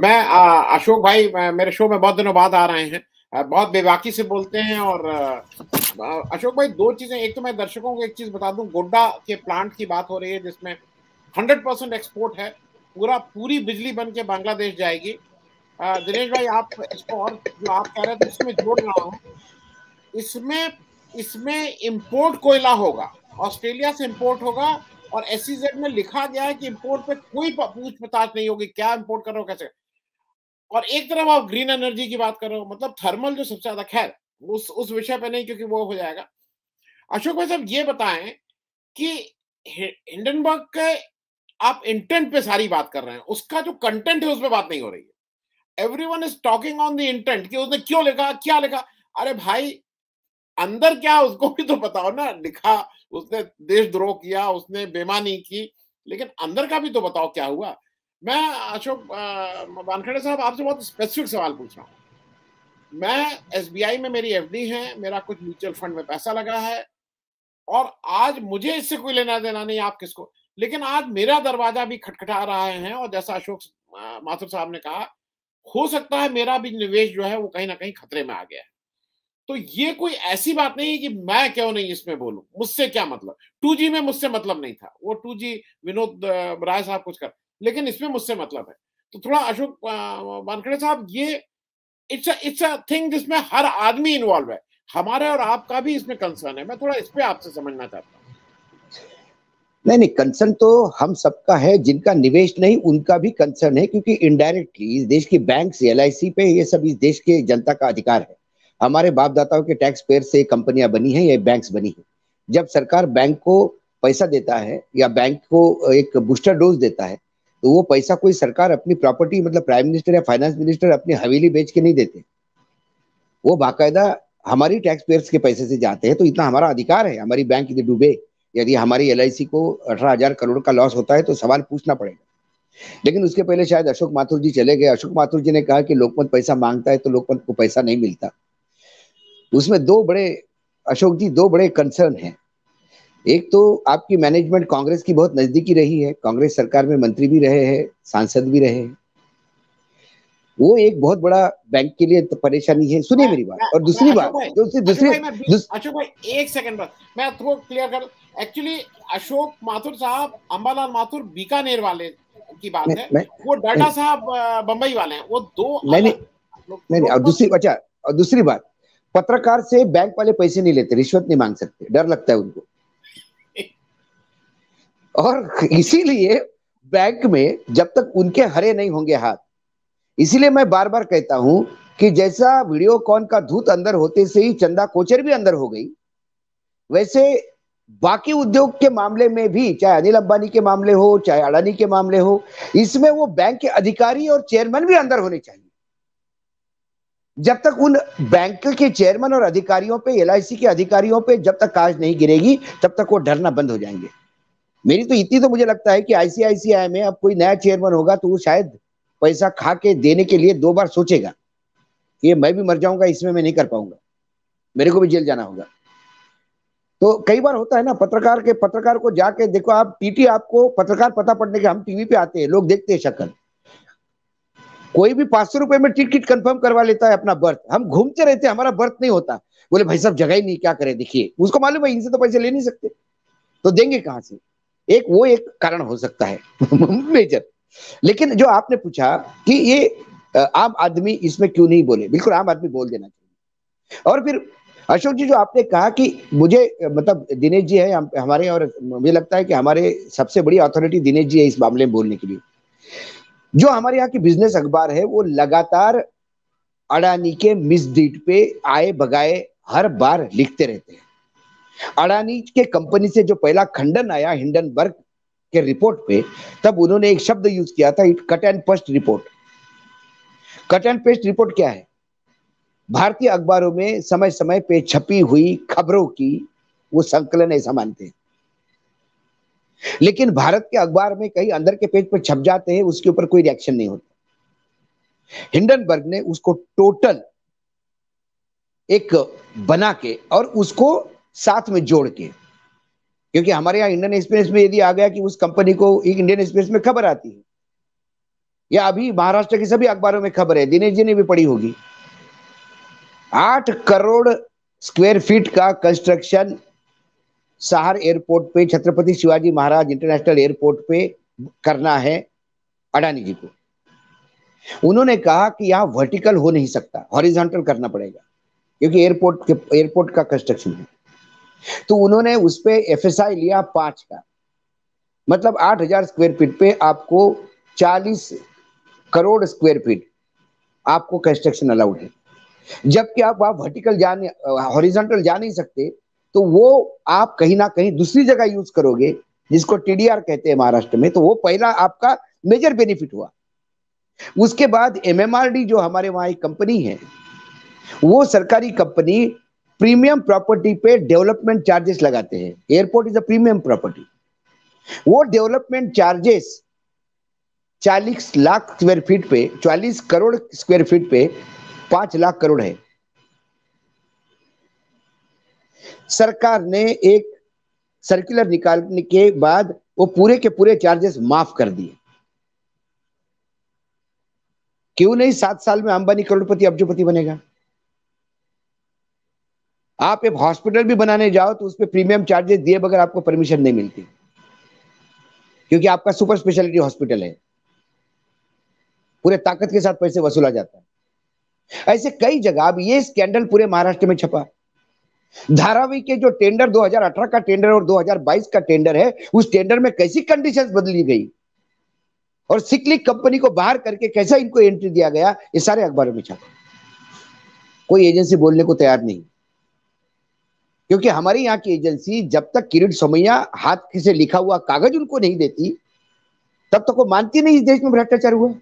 मैं अशोक भाई मेरे शो में बहुत दिनों बाद आ रहे हैं। बहुत बेबाकी से बोलते हैं। और अशोक भाई, दो चीजें। एक तो मैं दर्शकों को एक चीज बता दूं, गोड्डा के प्लांट की बात हो रही है जिसमें 100% एक्सपोर्ट है। पूरी बिजली बन के बांग्लादेश जाएगी। दिनेश भाई, आप इसको और जो आप कह रहे थे उसमें जोड़ रहा हूं। इसमें इसमें इंपोर्ट कोयला होगा, ऑस्ट्रेलिया से इंपोर्ट होगा। और एसईजेड में लिखा गया है कि इंपोर्ट पे कोई पूछ पताछ नहीं होगी, क्या इंपोर्ट कर रहे हो कैसे। और एक तरफ आप ग्रीन एनर्जी की बात कर रहे हो, मतलब थर्मल जो सबसे ज्यादा, खैर उस विषय पे नहीं, क्योंकि वो हो जाएगा। अशोक भाई साहब, ये बताएं कि हिंडनबर्ग के आप इंटेंट पे सारी बात कर रहे हैं, उसका जो कंटेंट है उस पर बात नहीं हो रही है। Everyone is talking on the intent कि उसने क्यों लिखा, क्या लिखा। अरे भाई, अंदर क्या उसको भी तो बताओ ना। लिखा उसने देशद्रोह किया, उसने बेईमानी की, लेकिन अंदर का भी तो बताओ क्या हुआ। मैं अशोक वानखेड़े साहब आपसे बहुत स्पेसिफिक सवाल पूछ रहा हूं। मैं एसबीआई में मेरी एफडी है, मेरा कुछ म्यूचुअल फंड में पैसा लगा है, और आज मुझे इससे कोई लेना देना नहीं आप किसको, लेकिन आज मेरा दरवाजा भी खटखटा रहा है। और जैसा अशोक माथुर साहब ने कहा, हो सकता है मेरा भी निवेश जो है वो कहीं ना कहीं खतरे में आ गया है। तो ये कोई ऐसी बात नहीं है कि मैं क्यों नहीं इसमें बोलूं, मुझसे क्या मतलब। 2G में मुझसे मतलब नहीं था, वो 2G विनोद राय साहब कुछ कर, लेकिन इसमें मुझसे मतलब है। तो थोड़ा अशोक वानखेड़े साहब, ये इट्स अ थिंग जिसमें हर आदमी इन्वॉल्व है, हमारे और आपका भी इसमें कंसर्न है। मैं थोड़ा इस पे आपसे समझना चाहता हूँ। नहीं नहीं, कंसर्न तो हम सबका है, जिनका निवेश नहीं उनका भी कंसर्न है, क्योंकि इनडायरेक्टली इस देश की बैंक से एलआईसी पे ये सब इस देश के जनता का अधिकार है। हमारे बाप दाताओं के टैक्स पेयर से कंपनियां बनी हैं, ये बैंक्स बनी हैं। जब सरकार बैंक को पैसा देता है या बैंक को एक बूस्टर डोज देता है, तो वो पैसा कोई सरकार अपनी प्रॉपर्टी, मतलब प्राइम मिनिस्टर या फाइनेंस मिनिस्टर अपनी हवेली बेच के नहीं देते। वो बाकायदा हमारी टैक्स पेयर्स के पैसे से जाते हैं। तो इतना हमारा अधिकार है, हमारी बैंक यदि डूबे, यदि हमारी एलआईसी को 18,000 करोड़ का लॉस होता है तो सवाल पूछना पड़ेगा। लेकिन उसके पहले शायद अशोक माथुर जी चले गए। अशोक माथुर जी ने कहा कि लोकमत पैसा मांगता है तो लोकमत को पैसा नहीं मिलता। उसमें दो बड़े, अशोक जी, दो बड़े कंसर्न हैं। एक तो आपकी मैनेजमेंट कांग्रेस की बहुत नजदीकी रही है, कांग्रेस सरकार में मंत्री भी रहे हैं, सांसद भी रहे हैं। वो एक बहुत बड़ा बैंक के लिए तो परेशानी है। सुनिए मेरी बात। और दूसरी बात जो अशोक भाई एक सेकंड बस, मैं थोड़ा क्लियर कर। एक्चुअली अशोक माथुर साहब, अंबालाल माथुर बीकानेर वाले की बात है, वो डाटा साहब बंबई वाले हैं, वो दो अलग नहीं। और दूसरी, अच्छा, और दूसरी बात, पत्रकार से बैंक वाले पैसे नहीं लेते, रिश्वत नहीं मांग सकते, डर लगता है उनको। और इसीलिए बैंक में जब तक उनके हरे नहीं होंगे हाथ, इसीलिए मैं बार बार कहता हूं कि जैसा वीडियोकॉन का धूत अंदर होते से ही चंदा कोचर भी अंदर हो गई, वैसे बाकी उद्योग के मामले में भी, चाहे अनिल अंबानी के मामले हो, चाहे अडानी के मामले हो, इसमें वो बैंक के अधिकारी और चेयरमैन भी अंदर होने चाहिए। जब तक उन बैंक के चेयरमैन और अधिकारियों पे, एलआईसी के अधिकारियों पे जब तक काज नहीं गिरेगी, तब तक वो डरना बंद हो जाएंगे। मेरी तो इतनी तो मुझे लगता है कि आईसीआईसीआई में अब कोई नया चेयरमैन होगा तो वो शायद पैसा खा के देने के लिए 2 बार सोचेगा कि ये मैं भी मर जाऊंगा, इसमें मैं नहीं कर पाऊंगा, मेरे को भी जेल जाना होगा। तो कई बार होता है ना, पत्रकार को जाके देखो आप, टीटी आपको पत्रकार पता पड़ने के, हम टीवी पे आते हैं, लोग देखते हैं शक्ल, कोई भी 500 रुपए में टिकट कंफर्म करवा लेता है अपना बर्थ। हम घूमते रहते हैं, हमारा बर्थ नहीं होता। बोले भाई साहब जगह ही नहीं, क्या करें, देखिए। उसको मालूम है इनसे तो पैसे ले नहीं सकते, तो देंगे कहां से। वो एक कारण हो सकता है मेजर। लेकिन जो आपने पूछा कि ये आम आदमी इसमें क्यों नहीं बोले, बिल्कुल आम आदमी बोल देना चाहिए। और फिर अशोक जी, जो आपने कहा कि मुझे, मतलब दिनेश जी है हमारे, और मुझे लगता है कि हमारे सबसे बड़ी अथॉरिटी दिनेश जी है इस मामले में बोलने के लिए। जो हमारे यहाँ की बिजनेस अखबार है वो लगातार अडानी के मिसडीड पे आए बगाए हर बार लिखते रहते हैं। अडानी के कंपनी से जो पहला खंडन आया हिंडनबर्ग के रिपोर्ट पे, तब उन्होंने एक शब्द यूज किया था, it cut and paste report. Cut and paste report क्या है? भारतीय अखबारों में समय समय पे छपी हुई खबरों की वो संकलन ऐसा मानते हैं। लेकिन भारत के अखबार में कहीं अंदर के पेज पर छप जाते हैं, उसके ऊपर कोई रिएक्शन नहीं होता। हिंडनबर्ग ने उसको टोटल एक बना के और उसको साथ में जोड़ के, क्योंकि हमारे यहाँ इंडियन एक्सप्रेस में यदि आ गया कि उस कंपनी को, एक इंडियन एक्सप्रेस में खबर आती है, या अभी महाराष्ट्र के सभी अखबारों में खबर है, दिनेश जी ने भी पढ़ी होगी, 8 करोड़ स्क्वायर फीट का कंस्ट्रक्शन शहर एयरपोर्ट पे, छत्रपति शिवाजी महाराज इंटरनेशनल एयरपोर्ट पे करना है अडानी जी को। उन्होंने कहा कि यहां वर्टिकल हो नहीं सकता, हॉरिजॉन्टल करना पड़ेगा, क्योंकि एयरपोर्ट का कंस्ट्रक्शन है। तो उन्होंने उस पे एफएसआई लिया 5 का, मतलब 8,000 स्क्वायर फीट पे आपको 40 करोड़ स्क्वायर फीट आपको कंस्ट्रक्शन अलाउड है। जबकि आप वर्टिकल जाने, हॉरिजॉन्टल जा नहीं सकते, तो वो आप कहीं ना कहीं दूसरी जगह यूज करोगे, जिसको टीडीआर कहते हैं महाराष्ट्र में। तो वो पहला आपका मेजर बेनिफिट हुआ। उसके बाद एमएमआरडी जो हमारे वहां एक कंपनी है, वो सरकारी कंपनी प्रीमियम प्रॉपर्टी पे डेवलपमेंट चार्जेस लगाते हैं। Airport is a premium property. वो development charges 40 lakh square feet पे, 40 करोड़ स्क्वायर फीट पे 5 लाख करोड़ है। सरकार ने एक सर्कुलर निकालने के बाद वो पूरे के पूरे चार्जेस माफ कर दिए। क्यों नहीं 7 साल में अंबानी करोड़पति अब्जोपति बनेगा? आप एक हॉस्पिटल भी बनाने जाओ तो उस पर प्रीमियम चार्जेस दिए बगैर आपको परमिशन नहीं मिलती, क्योंकि आपका सुपर स्पेशलिटी हॉस्पिटल है, पूरे ताकत के साथ पैसे वसूला जाता है। ऐसे कई जगह अब ये स्कैंडल पूरे महाराष्ट्र में छपा। धारावी के जो टेंडर 2018 का टेंडर और 2022 का टेंडर है, उस टेंडर में कैसी कंडीशंस बदली गई और सिक्लिक कंपनी को बाहर करके कैसा इनको एंट्री दिया गया, ये सारे अखबारों में छपा। कोई एजेंसी बोलने को तैयार नहीं, क्योंकि हमारी यहाँ की एजेंसी जब तक किरीट सोमैया हाथ से लिखा हुआ कागज उनको नहीं देती, तब तक वो मानती नहीं इस देश में भ्रष्टाचार हुआ।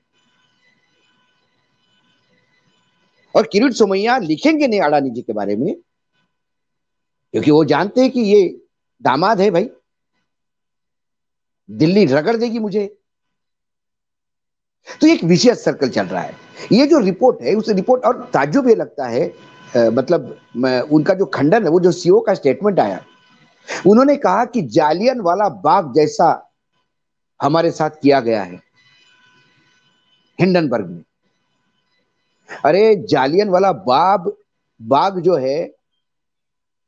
और किरीट सोमैया लिखेंगे नहीं अडानी जी के बारे में, क्योंकि वो जानते हैं कि ये दामाद है भाई, दिल्ली रगड़ देगी मुझे। तो एक विशेष सर्कल चल रहा है। ये जो रिपोर्ट है, उस रिपोर्ट, और ताज्जुब ये लगता है, मतलब उनका जो खंडन है, वो जो सीओ का स्टेटमेंट आया, उन्होंने कहा कि जालियनवाला बाग जैसा हमारे साथ किया गया है हिंडनबर्ग में। अरे जालियनवाला बाग जो है,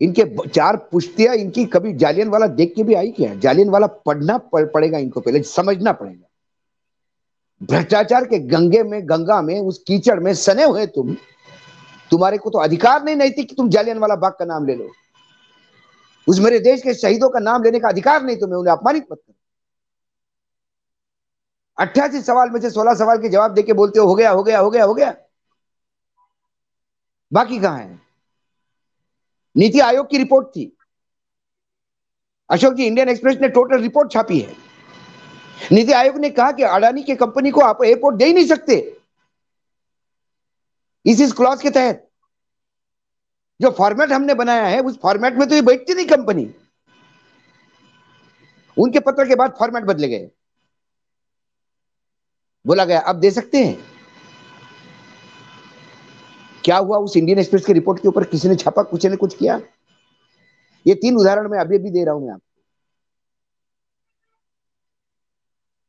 इनके 4 पुश्तियां इनकी कभी जालियनवाला देख के भी आई क्या? जालियनवाला पढ़ना पड़ेगा इनको, पहले समझना पड़ेगा। भ्रष्टाचार के गंगा में उस कीचड़ में सने हुए तुम्हारे को तो अधिकार नहीं नैतिक कि तुम जालियनवाला बाग का नाम ले लो। उस मेरे देश के शहीदों का नाम लेने का अधिकार नहीं तुम्हें, उन्हें अपमानित मत करो। 88 सवाल में से 16 सवाल के जवाब देके बोलते हो गया हो गया हो गया हो गया, बाकी कहां है? नीति आयोग की रिपोर्ट थी, अशोक जी, इंडियन एक्सप्रेस ने टोटल रिपोर्ट छापी है। नीति आयोग ने कहा कि अडानी की कंपनी को आप एयरपोर्ट दे ही नहीं सकते इस क्लॉज के तहत। जो फॉर्मेट हमने बनाया है उस फॉर्मेट में तो ये बैठती नहीं कंपनी। उनके पत्र के बाद फॉर्मेट बदले गए, बोला गया अब दे सकते हैं। क्या हुआ उस इंडियन एक्सप्रेस की रिपोर्ट के ऊपर? किसी ने छापा, कुछ ने कुछ किया? ये 3 उदाहरण मैं अभी दे रहा हूं मैं आपको।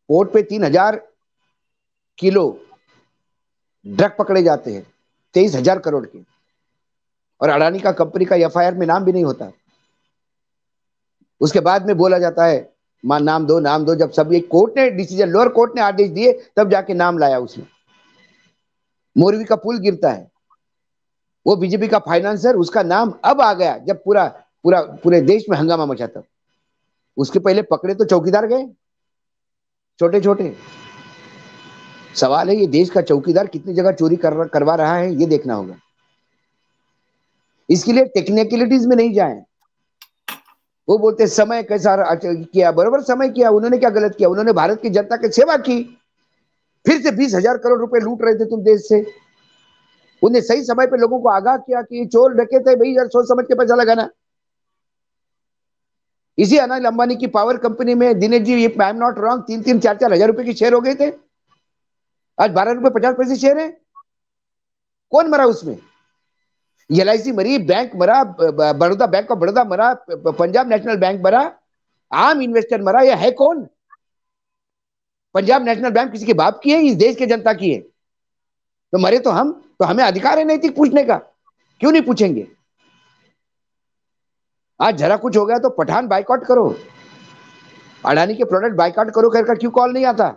पोर्ट पे 3,000 किलो ड्रग पकड़े जाते हैं, 23,000 करोड़ के, और अडानी का कंपनी का एफआईआर में नाम भी नहीं होता। उसके बाद में बोला जाता है नाम दो नाम दो। जब सब एक कोर्ट ने डिसीजन, लोअर कोर्ट ने आदेश दिए, तब जाके नाम लाया उसने। मोरवी का पुल गिरता है, वो बीजेपी का फाइनेंसर, उसका नाम अब आ गया जब पूरे देश में हंगामा मचा। तब उसके पहले पकड़े तो चौकीदार गए, छोटे छोटे। सवाल है ये देश का चौकीदार कितनी जगह चोरी करवा रहा है, ये देखना होगा। इसके लिए टेक्निकलिटीज में नहीं जाएं। वो बोलते समय कैसा किया, बराबर समय किया। उन्होंने क्या गलत किया? उन्होंने भारत की जनता की सेवा की। फिर से 20,000 करोड़ रुपए लूट रहे थे तुम देश से। उन्हें सही समय पे लोगों को आगाह किया कि चोर डकैत है भाई, यार सोच समझ के पैसा लगाना। इसी अनिल अंबानी की पावर कंपनी में Dinesh ji, I am not wrong, 3-3, 4-4 हजार रुपए की शेयर हो गए थे। आज 12 रुपए 50 पैसे शेयर है। कौन मरा उसमें? एलआईसी मरी, बैंक मरा, बड़ौदा बैंक ऑफ बड़ौदा मरा, पंजाब नेशनल बैंक मरा, आम इन्वेस्टर मरा। यह है कौन? पंजाब नेशनल बैंक किसी के बाप की है, इस देश के जनता की है। तो मरे तो हम, तो हमें अधिकार है नैतिक पूछने का, क्यों नहीं पूछेंगे? आज जरा कुछ हो गया तो पठान बाइकआउट करो, अडानी के प्रोडक्ट बाइकआउट करो कहकर क्यों कॉल नहीं आता?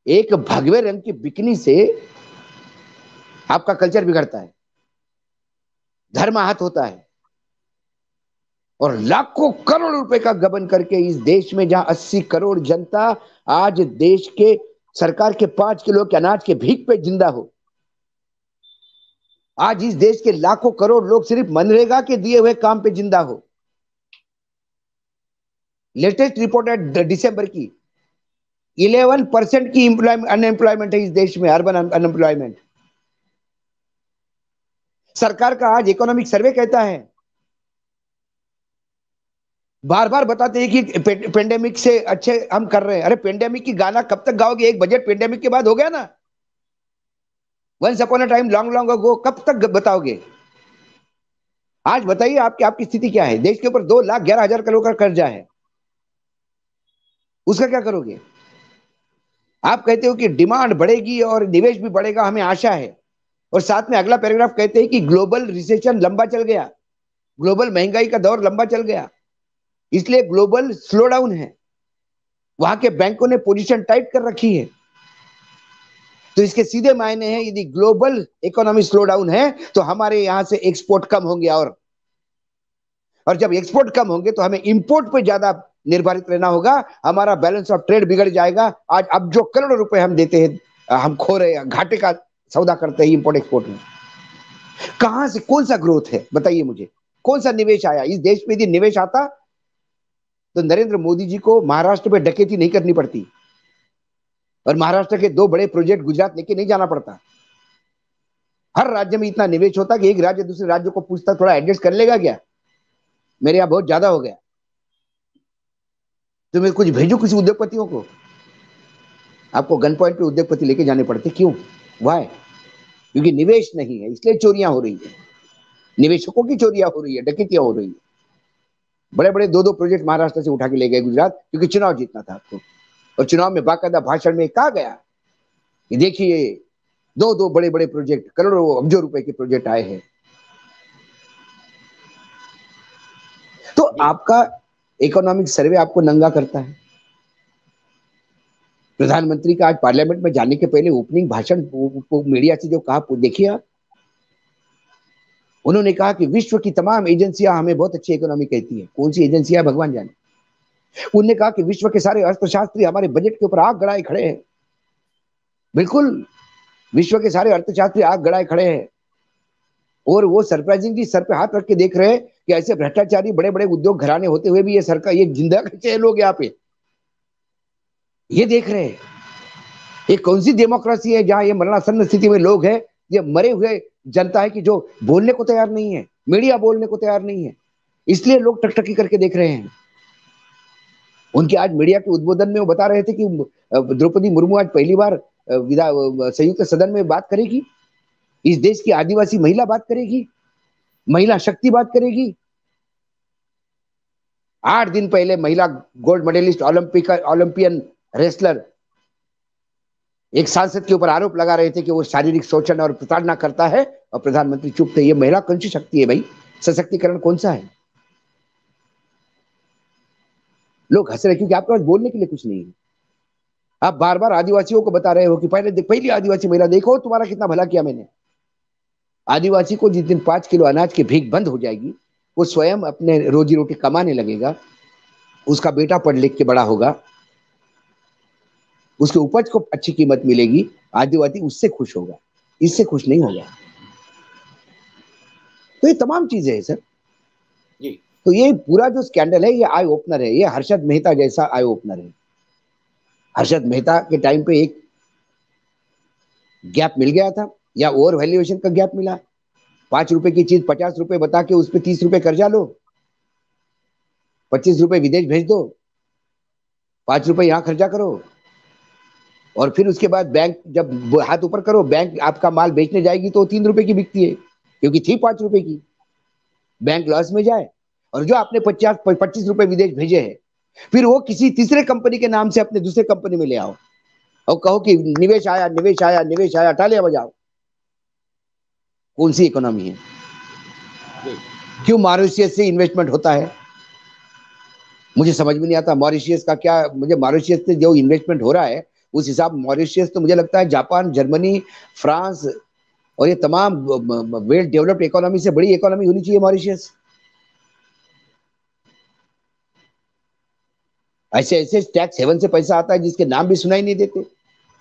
एक भगवे रंग की बिकनी से आपका कल्चर बिगड़ता है, धर्म आहत होता है, और लाखों करोड़ रुपए का गबन करके इस देश में जहां 80 करोड़ जनता आज देश के सरकार के 5 किलो के अनाज के भीख पे जिंदा हो, आज इस देश के लाखों करोड़ लोग सिर्फ मनरेगा के दिए हुए काम पे जिंदा हो। लेटेस्ट रिपोर्ट है दिसंबर की, 11% की अनएम्प्लॉयमेंट है इस देश में, अर्बन अनएम्प्लॉयमेंट। सरकार का आज इकोनॉमिक सर्वे कहता है, बार बार बताते हैं कि पेंडेमिक से अच्छे हम कर रहे हैं। अरे पेंडेमिक की गाना कब तक गाओगे? एक बजट पेंडेमिक के बाद हो गया ना, once upon a time long long ago, कब तक बताओगे? आज बताइए आपकी स्थिति क्या है? देश के ऊपर 2,11,000 करोड़ का कर्जा है, उसका क्या करोगे? आप कहते हो कि डिमांड बढ़ेगी और निवेश भी बढ़ेगा, हमें आशा है, और साथ में अगला पैराग्राफ कहते हैं कि ग्लोबल रिसेशन लंबा चल गया, ग्लोबल महंगाई का दौर लंबा चल गया, इसलिए ग्लोबल स्लो डाउन है, वहां के बैंकों ने पोजीशन टाइट कर रखी है। तो इसके सीधे मायने हैं, यदि ग्लोबल इकोनॉमी स्लो डाउन है तो हमारे यहां से एक्सपोर्ट कम होंगे, और जब एक्सपोर्ट कम होंगे तो हमें इंपोर्ट पे ज्यादा निर्भरित रहना होगा, हमारा बैलेंस ऑफ ट्रेड बिगड़ जाएगा। आज अब जो करोड़ों रुपए हम देते हैं, हम खो रहे हैं, घाटे का सौदा करते हैं इंपोर्ट एक्सपोर्ट में। कहां से कौन सा ग्रोथ है बताइए मुझे? कौन सा निवेश आया इस देश में? यदि निवेश आता तो नरेंद्र मोदी जी को महाराष्ट्र में डकैती नहीं करनी पड़ती, और महाराष्ट्र के 2 बड़े प्रोजेक्ट गुजरात लेके नहीं जाना पड़ता। हर राज्य में इतना निवेश होता कि एक राज्य दूसरे राज्य को पूछता थोड़ा एडजस्ट कर लेगा क्या, मेरे यहां बहुत ज्यादा हो गया, तो मैं कुछ भेजू किसी उद्योगपतियों को। आपको गन पॉइंट पे उद्योगपति लेके जाने पड़ते, क्यों? वाई? क्योंकि निवेश नहीं है, इसलिए चोरियां हो रही है, निवेशकों की चोरियां हो रही है, डकैतियां हो रही है। बड़े बड़े 2-2 प्रोजेक्ट महाराष्ट्र से उठा के ले गए गुजरात, क्योंकि चुनाव जीतना था आपको, और चुनाव में बाकायदा भाषण में कहा गया कि देखिए 2-2 बड़े बड़े प्रोजेक्ट, करोड़ों अब्जों रुपए के प्रोजेक्ट आए हैं। तो आपका इकोनॉमिक सर्वे आपको नंगा करता है। प्रधानमंत्री का आज पार्लियामेंट में जाने के पहले ओपनिंग भाषण मीडिया से जो कहा, देखिए आप, उन्होंने कहा कि विश्व की तमाम एजेंसियां हमें बहुत अच्छी इकोनॉमी कहती है। कौन सी एजेंसियां भगवान जाने। उन्होंने कहा कि विश्व के सारे अर्थशास्त्री हमारे बजट के ऊपर आग गड़ाए खड़े हैं। बिल्कुल, विश्व के सारे अर्थशास्त्री आग गड़ाए खड़े हैं, और वो सरप्राइजिंगली सर पे हाथ रख के देख रहे हैं कि ऐसे भ्रष्टाचारी बड़े बड़े उद्योग घराने होते हुए भी ये सरकार, ये जिंदा कैसे लोग यहाँ पे, ये देख रहे हैं। ये कौन सी डेमोक्रेसी है जहां ये मरणासन्न स्थिति में लोग हैं, ये मरे हुए जनता है कि जो बोलने को तैयार नहीं है, मीडिया बोलने को तैयार नहीं है, इसलिए लोग टकटकी करके देख रहे हैं। उनके आज मीडिया के उद्बोधन में वो बता रहे थे कि द्रौपदी मुर्मू आज पहली बार संयुक्त सदन में बात करेगी, इस देश की आदिवासी महिला बात करेगी, महिला शक्ति बात करेगी। 8 दिन पहले महिला गोल्ड मेडलिस्ट ओलंपियन रेसलर एक सांसद के ऊपर आरोप लगा रहे थे कि वो शारीरिक शोषण और प्रताड़ना करता है, और प्रधानमंत्री चुप थे। ये महिला कौन सी शक्ति है भाई? सशक्तिकरण कौन सा है? लोग हंस रहे क्योंकि आपके पास बोलने के लिए कुछ नहीं है। आप बार बार आदिवासियों को बता रहे हो कि पहली आदिवासी महिला देखो, तुम्हारा कितना भला किया मैंने। आदिवासी को जिस दिन 5 किलो अनाज की भीख बंद हो जाएगी, वो स्वयं अपने रोजी रोटी कमाने लगेगा, उसका बेटा पढ़ लिख के बड़ा होगा, उसके उपज को अच्छी कीमत मिलेगी, आदिवासी उससे खुश होगा, इससे खुश नहीं होगा। तो ये तमाम चीजें हैं सर। तो ये पूरा जो स्कैंडल है, ये आई ओपनर है, ये हर्षद मेहता जैसा आई ओपनर है। हर्षद मेहता के टाइम पे एक गैप मिल गया था, या ओवर वैल्यूएशन का गैप मिला। 5 रुपए की चीज 50 रुपए बता के उस पर 30 रुपए कर्जा लो, 25 रुपए विदेश भेज दो, 5 रुपए यहां खर्चा करो, और फिर उसके बाद बैंक जब हाथ ऊपर करो, बैंक आपका माल बेचने जाएगी तो 3 रुपए की बिकती है, क्योंकि थी 5 रुपए की। बैंक लॉस में जाए, और जो आपने 25 रुपए विदेश भेजे हैं, फिर वो किसी तीसरे कंपनी के नाम से अपने दूसरे कंपनी में ले आओ और कहो कि निवेश आया, निवेश आया, निवेश आया, तालियां बजाओ। कौन सी इकोनॉमी है? क्यों मॉरिशियस से इन्वेस्टमेंट होता है? मुझे समझ में नहीं आता मॉरिशियस का क्या। मुझे मॉरिशियस से जो इन्वेस्टमेंट हो रहा है उस हिसाब मॉरिशियस तो मुझे लगता है जापान, जर्मनी, फ्रांस और ये तमाम वेल डेवलप्ड इकोनॉमी से बड़ी इकोनॉमी होनी चाहिए मॉरिशियस। ऐसे ऐसे टैक्स हेवन से पैसा आता है जिसके नाम भी सुनाई नहीं देते।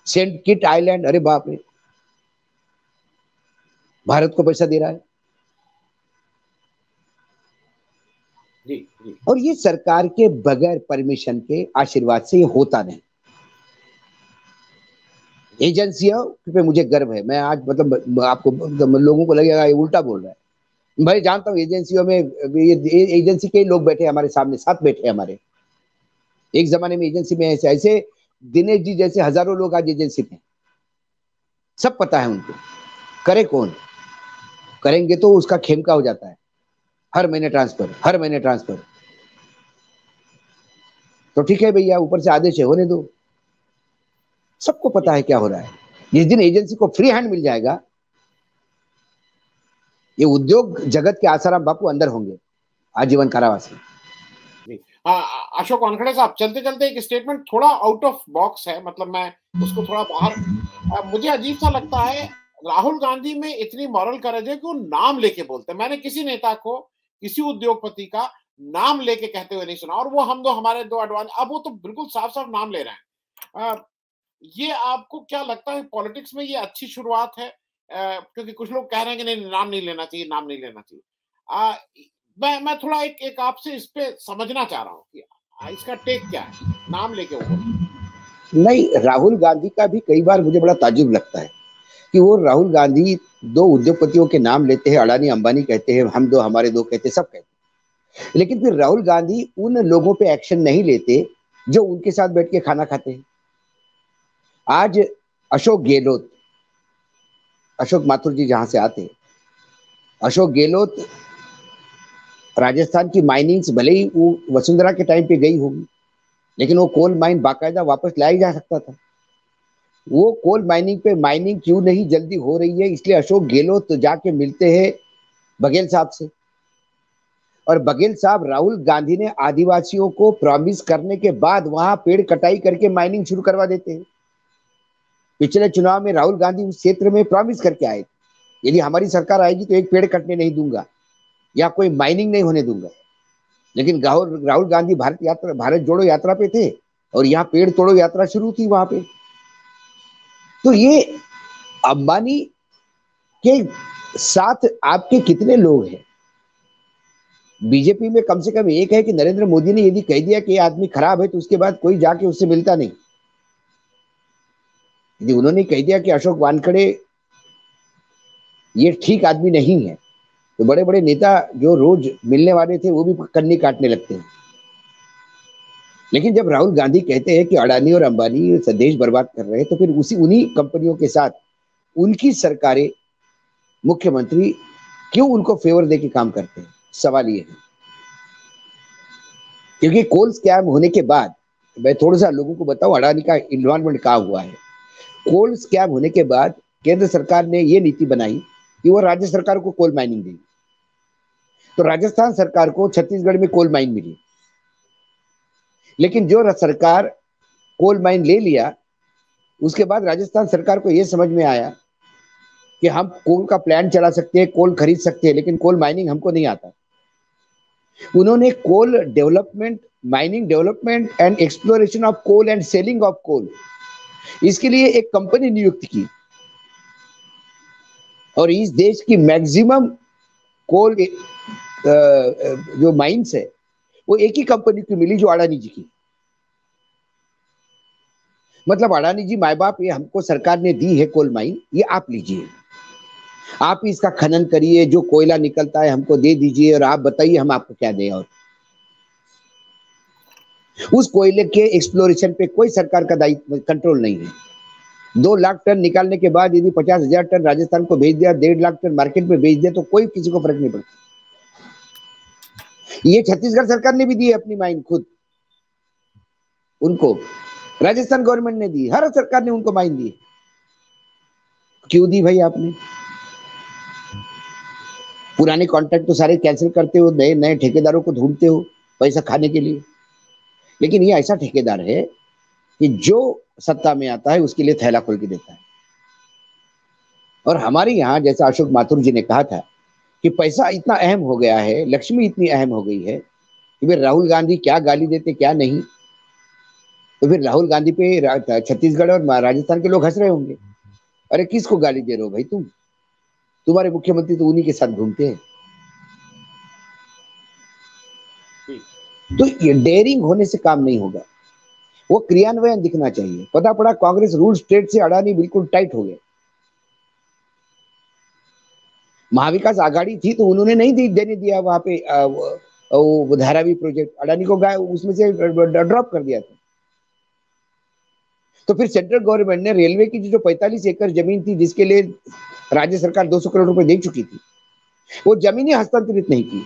सेंट किट आइलैंड, अरे बाप रे, भारत को पैसा दे रहा है। जी, जी। और ये सरकार के बगैर परमिशन के आशीर्वाद से ये होता नहीं। एजेंसियों पे मुझे गर्व है। मैं आज मतलब आपको लोगों को लगेगा ये उल्टा बोल रहा है। भाई जानता हूँ एजेंसियों में ये एजेंसी के लोग बैठे हमारे सामने, साथ बैठे हमारे। एक जमाने में एजेंसी में ऐसे ऐसे दिनेश जी जैसे हजारों लोग आज एजेंसी में, सब पता है उनको। करे कौन? करेंगे तो उसका खेमका हो जाता है, हर महीने ट्रांसफर, हर महीने ट्रांसफर। तो ठीक है भैया, ऊपर से आदेश है, होने दो। सबको पता है क्या हो रहा है। जिस दिन एजेंसी को फ्री हैंड मिल जाएगा, ये उद्योग जगत के आसाराम बापू अंदर होंगे आजीवन कारावास में। अशोक वानखेड़े साहब, चलते चलते एक स्टेटमेंट थोड़ा आउट ऑफ बॉक्स है, मतलब मैं उसको थोड़ा बाहर, मुझे अजीब सा लगता है। राहुल गांधी में इतनी मॉरल करेज है कि वो नाम लेके बोलते हैं। मैंने किसी नेता को, किसी उद्योगपति का नाम लेके कहते हुए नहीं सुना। और वो हम दो, हमारे दो अडवाणी, अब वो तो बिल्कुल साफ साफ नाम ले रहे हैं। ये आपको क्या लगता है पॉलिटिक्स में ये अच्छी शुरुआत है? क्योंकि कुछ लोग कह रहे हैं कि नहीं, नाम नहीं लेना चाहिए, नाम नहीं लेना चाहिए। मैं थोड़ा एक आपसे इस पे समझना चाह रहा हूँ कि इसका टेक क्या है, नाम लेके ऊपर। नहीं, राहुल गांधी का भी कई बार मुझे बड़ा ताजुब लगता है कि वो राहुल गांधी दो उद्योगपतियों के नाम लेते हैं, अडानी अंबानी कहते हैं, हम दो हमारे दो कहते हैं, सब कहते हैं, लेकिन फिर राहुल गांधी उन लोगों पे एक्शन नहीं लेते जो उनके साथ बैठ के खाना खाते हैं। आज अशोक गहलोत, अशोक माथुर जी जहां से आते हैं, अशोक गहलोत राजस्थान की माइनिंग्स भले ही वो वसुंधरा के टाइम पे गई होगी, लेकिन वो कोल माइन बाकायदा वापस लाया जा सकता था। वो कोल माइनिंग पे माइनिंग क्यों नहीं जल्दी हो रही है, इसलिए अशोक गहलोत तो जाके मिलते हैं बघेल साहब से। और बघेल साहब, राहुल गांधी ने आदिवासियों को प्रॉमिस करने के बाद वहां पेड़ कटाई करके माइनिंग शुरू करवा देते हैं। पिछले चुनाव में राहुल गांधी उस क्षेत्र में प्रॉमिस करके आए, यदि हमारी सरकार आएगी तो एक पेड़ कटने नहीं दूंगा या कोई माइनिंग नहीं होने दूंगा। लेकिन राहुल गांधी भारत जोड़ो यात्रा पे थे और यहाँ पेड़ तोड़ो यात्रा शुरू थी वहां पे। तो ये अंबानी के साथ आपके कितने लोग हैं? बीजेपी में कम से कम एक है कि नरेंद्र मोदी ने यदि कह दिया कि ये आदमी खराब है तो उसके बाद कोई जाके उससे मिलता नहीं। यदि उन्होंने कह दिया कि अशोक वानखेड़े ये ठीक आदमी नहीं है, तो बड़े बड़े नेता जो रोज मिलने वाले थे वो भी कन्नी काटने लगते हैं। लेकिन जब राहुल गांधी कहते हैं कि अडानी और अंबानी देश बर्बाद कर रहे हैं, तो फिर उन्हीं कंपनियों के साथ उनकी सरकारें, मुख्यमंत्री क्यों उनको फेवर देके काम करते हैं? सवाल ये है। क्योंकि कोल स्कैम होने के बाद, मैं थोड़ा सा लोगों को बताऊं अडानी का इन्वॉल्वमेंट कहाँ हुआ है। कोल स्कैम होने के बाद केंद्र सरकार ने ये नीति बनाई कि वो राज्य सरकार को कोल माइनिंग देगी। तो राजस्थान सरकार को छत्तीसगढ़ में कोल माइन मिली, लेकिन जो सरकार कोल माइन ले लिया, उसके बाद राजस्थान सरकार को यह समझ में आया कि हम कोल का प्लांट चला सकते हैं, कोल खरीद सकते हैं, लेकिन कोल माइनिंग हमको नहीं आता। उन्होंने coal development, mining development and exploration of coal and selling of coal, इसके लिए एक कंपनी नियुक्त की। और इस देश की मैक्सिमम कोल जो माइंस है वो एक ही कंपनी की मिली, जो अडानी जी की। मतलब अडानी जी माए बाप, ये हमको सरकार ने दी है कोल माइन, ये आप लीजिए, आप इसका खनन करिए, जो कोयला निकलता है हमको दे दीजिए और आप बताइए हम आपको क्या दें। और उस कोयले के एक्सप्लोरेशन पे कोई सरकार का दायित्व, कंट्रोल नहीं है। 2 लाख टन निकालने के बाद यदि 50,000 टन राजस्थान को भेज दिया, 1.5 लाख टन मार्केट में भेज दिया, तो कोई किसी को फर्क नहीं पड़ता। ये छत्तीसगढ़ सरकार ने भी दी है अपनी माइन खुद, उनको राजस्थान गवर्नमेंट ने दी, हर सरकार ने उनको माइन दी। क्यों दी भाई आपने? पुराने कॉन्ट्रैक्ट तो सारे कैंसिल करते हो, नए नए ठेकेदारों को ढूंढते हो पैसा खाने के लिए। लेकिन ये ऐसा ठेकेदार है कि जो सत्ता में आता है उसके लिए थैला खोल के देता है। और हमारे यहाँ जैसा अशोक माथुर जी ने कहा था कि पैसा इतना अहम हो गया है, लक्ष्मी इतनी अहम हो गई है कि फिर राहुल गांधी क्या गाली देते क्या नहीं, तो फिर राहुल गांधी पे छत्तीसगढ़ और राजस्थान के लोग हंस रहे होंगे, अरे किसको गाली दे रहे हो भाई तुम, तुम्हारे मुख्यमंत्री तो उन्हीं के साथ घूमते हैं। तो ये डेयरिंग होने से काम नहीं होगा, वो क्रियान्वयन दिखना चाहिए। पता पड़ा कांग्रेस रूल स्टेट से अडानी बिल्कुल टाइट हो गए। महाविकास आघाड़ी थी तो उन्होंने नहीं देने दिया वहां पे वो धारावी प्रोजेक्ट, अडानी को उसमें से ड्रॉप कर दिया था। तो फिर सेंट्रल गवर्नमेंट ने रेलवे की जो 45 एकड़ जमीन थी जिसके लिए राज्य सरकार 200 करोड़ रुपए दे चुकी थी, वो जमीनें हस्तांतरित नहीं की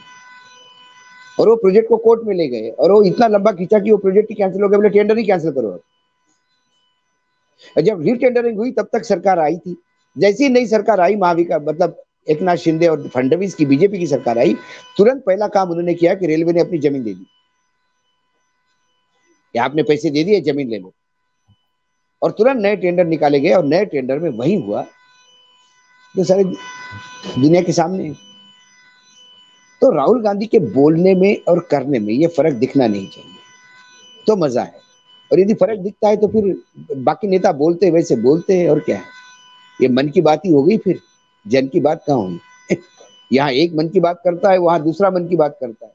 और वो प्रोजेक्ट को कोर्ट में ले गए और वो इतना लंबा खींचा कि वो प्रोजेक्ट ही कैंसिल हो गया, बोले टेंडर ही कैंसिल करो। जब रीटेंडरिंग हुई तब तक सरकार आई थी, जैसी ही नई सरकार आई महाविकास मतलब एक नाथ शिंदे और फडणवीस की बीजेपी की सरकार आई, तुरंत पहला काम उन्होंने किया कि रेलवे ने अपनी जमीन दे दी, आपने पैसे दे दिए जमीन ले लो, और तुरंत नए टेंडर निकाले गए और नए टेंडर में वही हुआ जो सारे दुनिया के सामने। तो राहुल गांधी के बोलने में और करने में ये फर्क दिखना नहीं चाहिए, तो मजा है। और यदि फर्क दिखता है तो फिर बाकी नेता बोलते वैसे बोलते हैं, और क्या है, ये मन की बात ही हो गई, फिर जन की बात कहाँ हुई। यहाँ एक मन की बात करता है, वहां दूसरा मन की बात करता है।